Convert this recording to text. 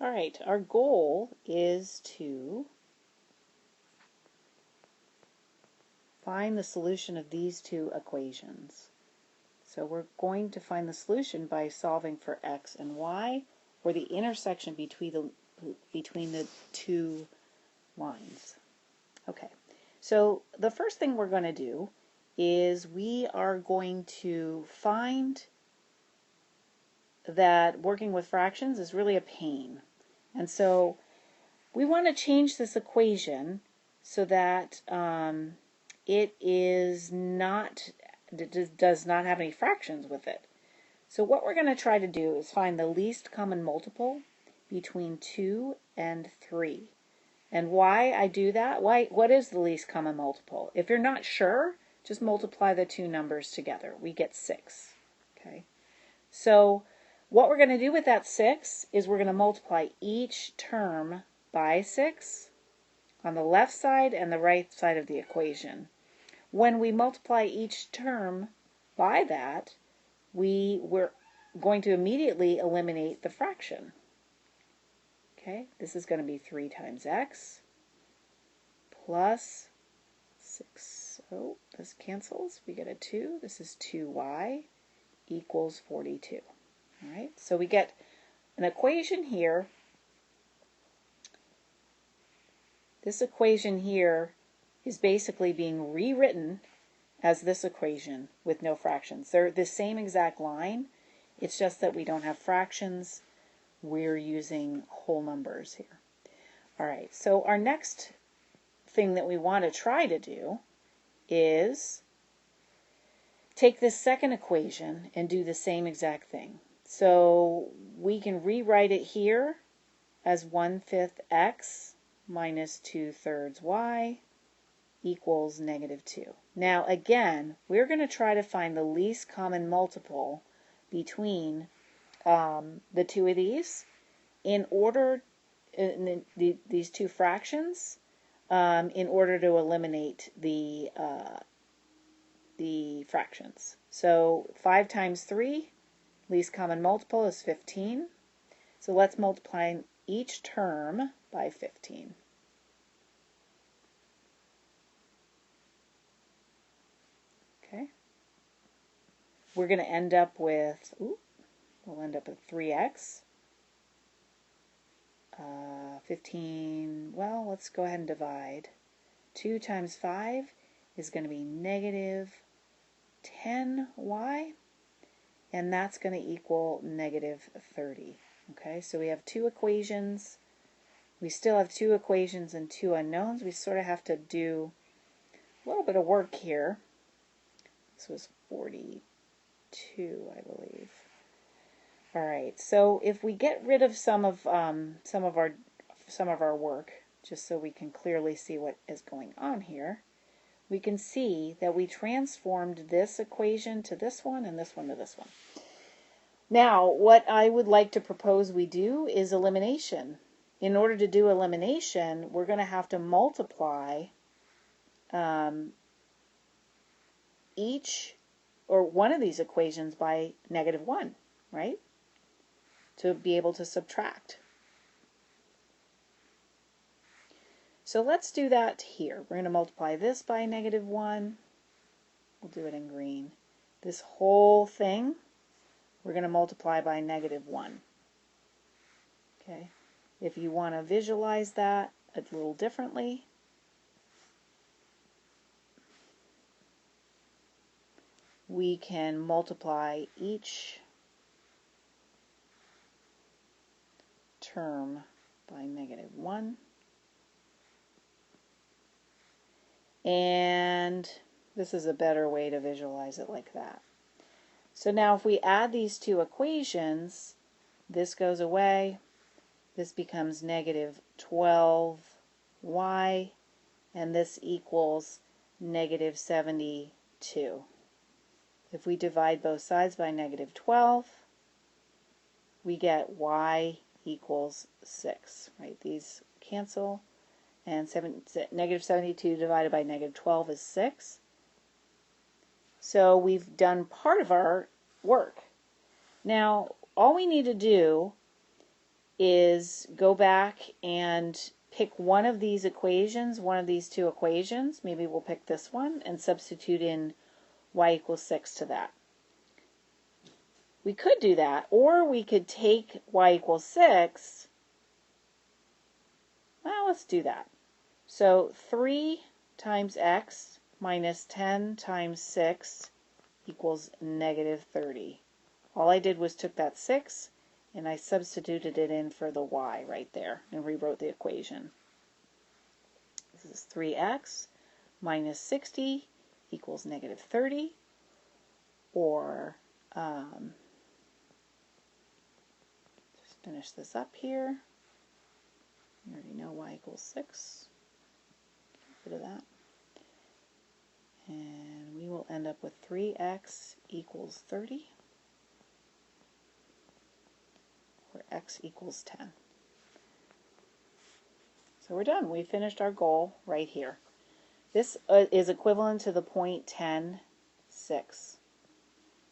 All right, our goal is to find the solution of these two equations. So we're going to find the solution by solving for x and y, or the intersection between the two lines. Okay, so the first thing we're going to do is we are going to find that working with fractions is really a pain. And so we want to change this equation so that it does not have any fractions with it. So what we're going to try to do is find the least common multiple between 2 and 3. And why I do that, what is the least common multiple? If you're not sure, just multiply the two numbers together. We get 6. Okay. So what we're going to do with that 6 is we're going to multiply each term by 6 on the left side and the right side of the equation. When we multiply each term by that, we're going to immediately eliminate the fraction. Okay, this is going to be 3 times x plus 6. Oh, this cancels. We get a 2. This is 2y equals 42. All right, so we get an equation here. This equation here is basically being rewritten as this equation with no fractions. They're the same exact line. It's just that we don't have fractions. We're using whole numbers here. All right, so our next thing that we want to try to do is take this second equation and do the same exact thing. So we can rewrite it here as 1/5 x minus 2/3 y equals -2. Now again, we're going to try to find the least common multiple between the two of these in order, these two fractions, in order to eliminate the fractions. So 5 times 3, least common multiple is 15. So let's multiply each term by 15. Okay. We're going to end up with, we'll end up with 3x. 15, well, let's go ahead and divide. 2 times 5 is going to be -10y, and that's going to equal -30. Okay, so we have two equations. We still have two equations and two unknowns. We sort of have to do a little bit of work here. This was 42, I believe. All right, so if we get rid of some of our work, just so we can clearly see what is going on here, we can see that we transformed this equation to this one and this one to this one. Now, what I would like to propose we do is elimination. In order to do elimination, we're going to have to multiply each or one of these equations by -1, right? To be able to subtract. So let's do that here. We're going to multiply this by -1. We'll do it in green. This whole thing, we're going to multiply by -1. Okay. If you want to visualize that a little differently, we can multiply each term by -1. And this is a better way to visualize it like that. So now if we add these two equations, this goes away. This becomes -12y, and this equals -72. If we divide both sides by -12, we get y equals 6, right? These cancel, and -72 divided by -12 is 6. So we've done part of our work. Now, all we need to do is go back and pick one of these equations, one of these two equations. Maybe we'll pick this one and substitute in y equals 6 to that. We could do that, or we could take y equals 6. Well, let's do that. So 3 times x minus 10 times 6 equals negative 30. All I did was took that 6 and I substituted it in for the y right there and rewrote the equation. This is 3x minus 60 equals negative 30, or just finish this up here. You already know y equals 6. Get rid of that. And we will end up with 3x equals 30, or x equals 10. So we're done. We finished our goal right here. This is equivalent to the point 10, 6.